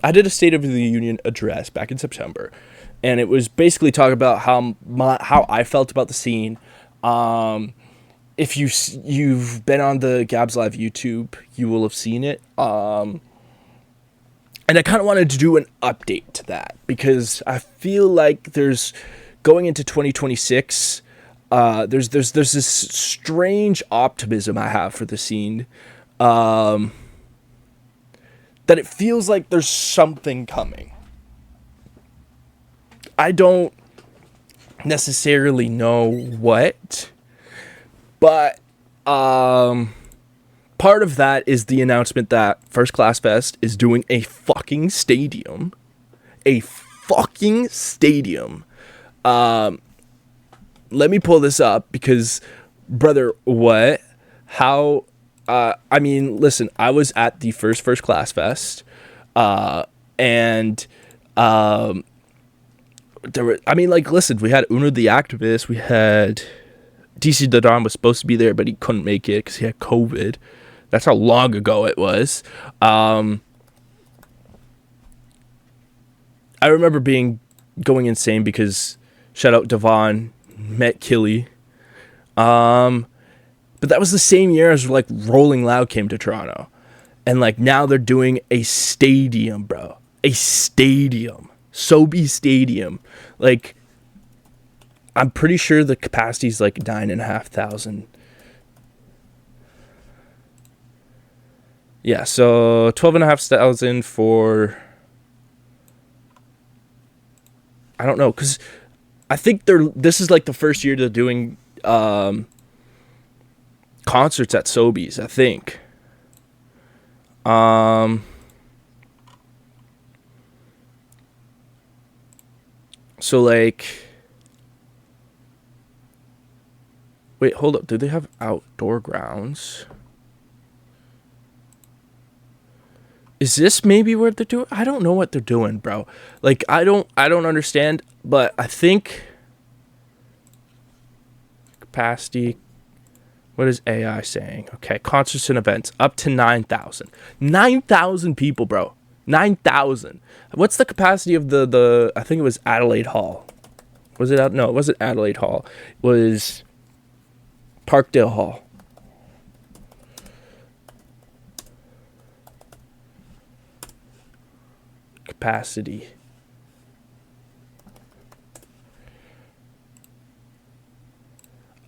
I did a State of the Union address back in September, and it was basically talking about how I felt about the scene. If you've been on the Gabzzz Live YouTube, you will have seen it. And I kind of wanted to do an update to that because I feel like there's going into 2026. There's this strange optimism I have for the scene. That it feels like there's something coming. I don't necessarily know what, but part of that is the announcement that First Class Fest is doing a fucking stadium. A fucking stadium. Let me pull this up because, brother, what? How? I mean, listen, I was at the First Class Fest, and there were, I mean, like, listen, we had Uno the Activist, we had DC the Don was supposed to be there, but he couldn't make it because he had COVID. That's how long ago it was. I remember going insane because shout out Devon, met Killy. But that was the same year as like Rolling Loud came to Toronto. And like now they're doing a stadium, bro. A stadium. Sobe Stadium. Like, I'm pretty sure the capacity is like 9,500. Yeah, so 12,500 for, I don't know, because I think this is like the first year they're doing concerts at Sobeys, I think. So like, wait, hold up. Do they have outdoor grounds? Is this maybe what they're doing? I don't know what they're doing, bro. Like, I don't understand, but I think capacity. What is AI saying? Okay, concerts and events up to 9,000. 9,000 people, bro. 9,000. What's the capacity of the I think it was Adelaide Hall. Was it out? No, it wasn't Adelaide Hall. It was Parkdale Hall. Capacity.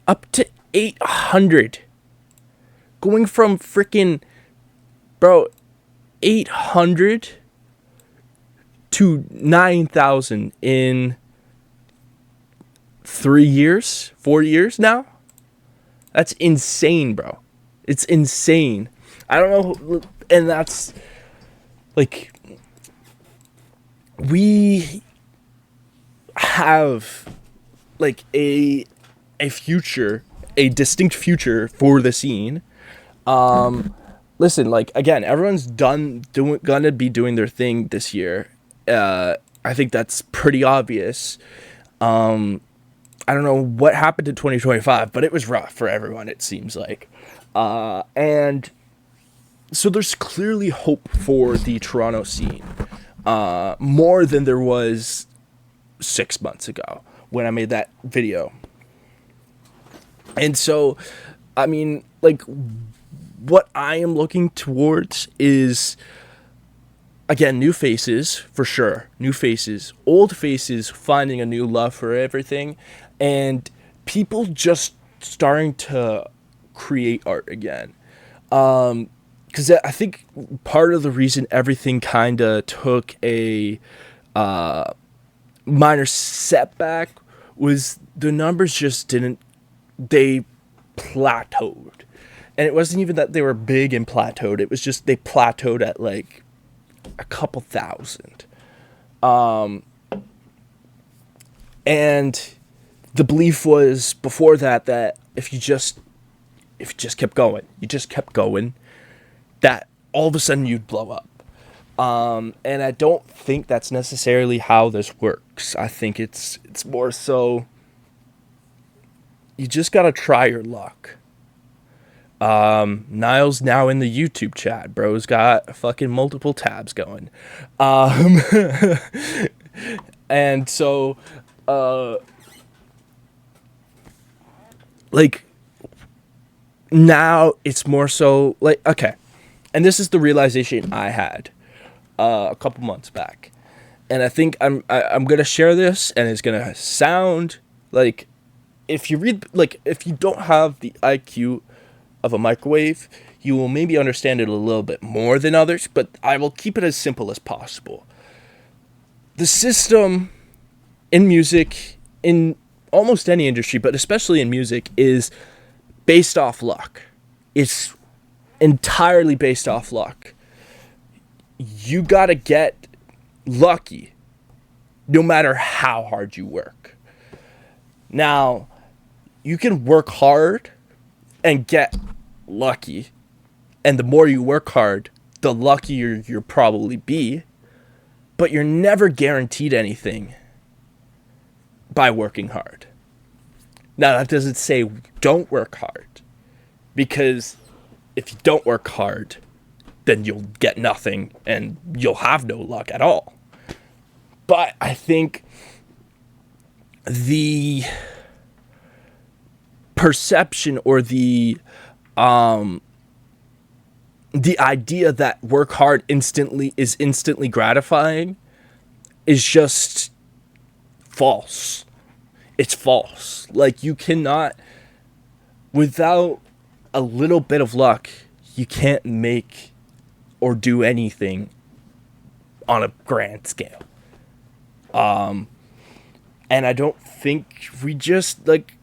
Up to 800. Going from freaking, bro, 800 to 9,000 in 3 years, 4 years now. That's insane, bro. It's insane. I don't know, and that's like, we have like a future, a distinct future for the scene. Listen, like, again, everyone's gonna be doing their thing this year. I think that's pretty obvious. I don't know what happened in 2025, but it was rough for everyone, it seems like. And so there's clearly hope for the Toronto scene, more than there was 6 months ago when I made that video. And so, I mean, like, what I am looking towards is, again, new faces, for sure. New faces. Old faces finding a new love for everything. And people just starting to create art again. Because I think part of the reason everything kind of took a minor setback was the numbers just didn't, they plateaued. And it wasn't even that they were big and plateaued. It was just they plateaued at like a couple thousand. And the belief was before that if you just kept going, that all of a sudden you'd blow up. And I don't think that's necessarily how this works. I think it's more so you just gotta try your luck. Niall's now in the YouTube chat. Bro's got fucking multiple tabs going. Um, and so, like, now it's more so like, okay. And this is the realization I had a couple months back. And I think I'm going to share this, and it's going to sound like, if you read, like, if you don't have the IQ of a microwave, you will maybe understand it a little bit more than others, but I will keep it as simple as possible. The system in music, in almost any industry, but especially in music, is based off luck. It's entirely based off luck. You gotta get lucky no matter how hard you work. Now, you can work hard and get lucky, and the more you work hard, the luckier you'll probably be, but you're never guaranteed anything by working hard. Now, that doesn't say don't work hard, because if you don't work hard, then you'll get nothing and you'll have no luck at all. But I think the perception, or the idea that work hard is instantly gratifying is just false. It's false. Like, you cannot, without a little bit of luck, you can't make or do anything on a grand scale. And I don't think we just, like,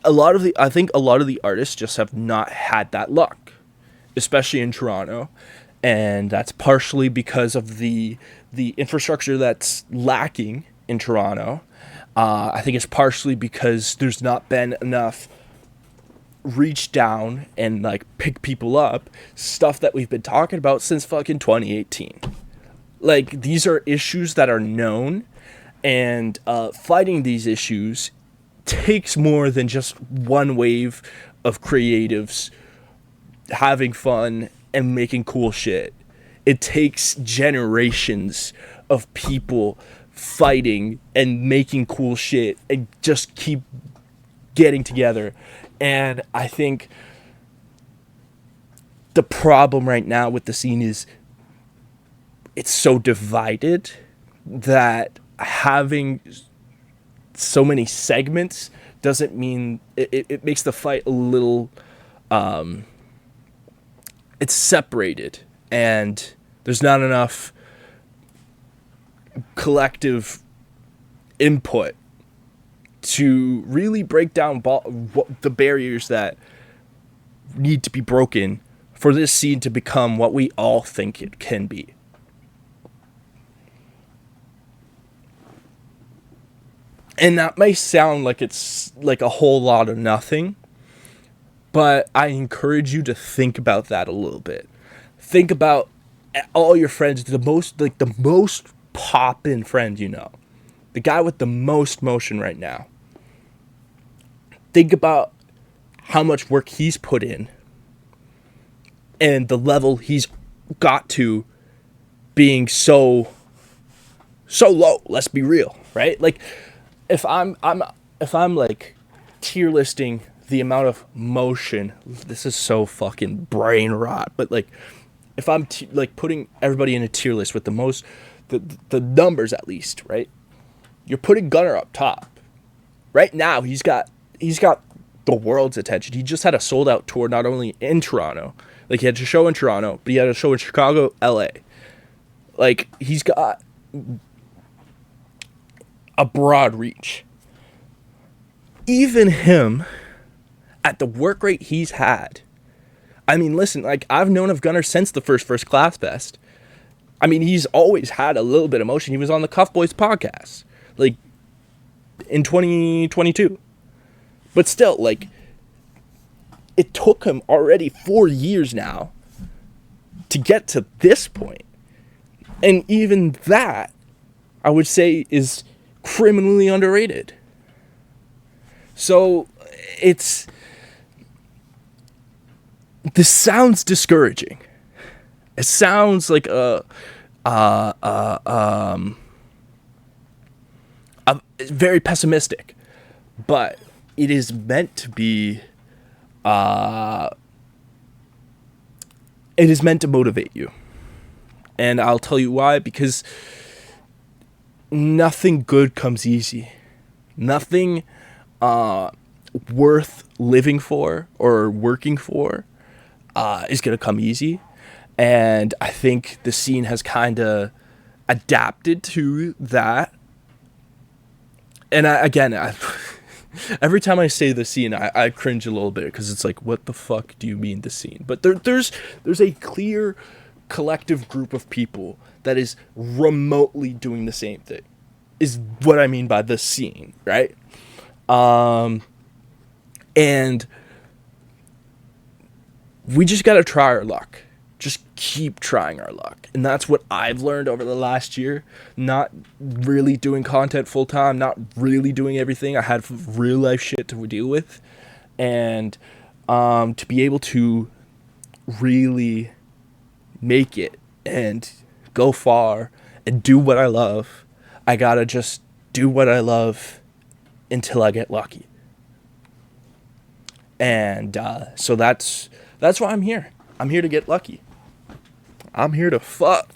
I think a lot of the artists just have not had that luck, especially in Toronto. And that's partially because of the infrastructure that's lacking in Toronto. I think it's partially because there's not been enough reach down and, like, pick people up stuff that we've been talking about since fucking 2018. Like, these are issues that are known, and fighting these issues takes more than just one wave of creatives having fun and making cool shit. It takes generations of people fighting and making cool shit and just keep getting together. And I think the problem right now with the scene is it's so divided that having so many segments doesn't mean it makes the fight a little it's separated, and there's not enough collective input to really break down the barriers that need to be broken for this scene to become what we all think it can be. And that may sound like it's like a whole lot of nothing, but I encourage you to think about that a little bit. Think about all your friends, the most poppin' friend you know, the guy with the most motion right now. Think about how much work he's put in and the level he's got to being so low. Let's be real, right? Like, if I'm like tier listing the amount of motion, this is so fucking brain rot, but like, if I'm like putting everybody in a tier list with the most, the numbers at least, right? You're putting Gunner up top. Right now, he's got the world's attention. He just had a sold out tour, not only in Toronto, like he had a show in Toronto, but he had a show in Chicago, LA. Like, he's got a broad reach. Even him, at the work rate he's had, I mean, listen, like, I've known of Gunner since the first Class Fest. I mean, he's always had a little bit of motion. He was on the Cuff Boys podcast, like, in 2022. But still, like, it took him already 4 years now to get to this point. And even that, I would say, is criminally underrated. So this sounds discouraging. It sounds like very pessimistic, but it is meant to be. It is meant to motivate you, and I'll tell you why. Because nothing good comes easy. Nothing worth living for or working for is gonna come easy. And I think the scene has kind of adapted to that. And every time I say the scene, I cringe a little bit, because it's like, what the fuck do you mean the scene? But there's a clear collective group of people that is remotely doing the same thing, is what I mean by the scene, right? And we just got to try our luck. Just keep trying our luck. And that's what I've learned over the last year. Not really doing content full time, not really doing everything. I had real life shit to deal with. And to be able to really make it and go far and do what I love, I gotta just do what I love until I get lucky. And so that's why I'm here. I'm here to get lucky. I'm here to fuck.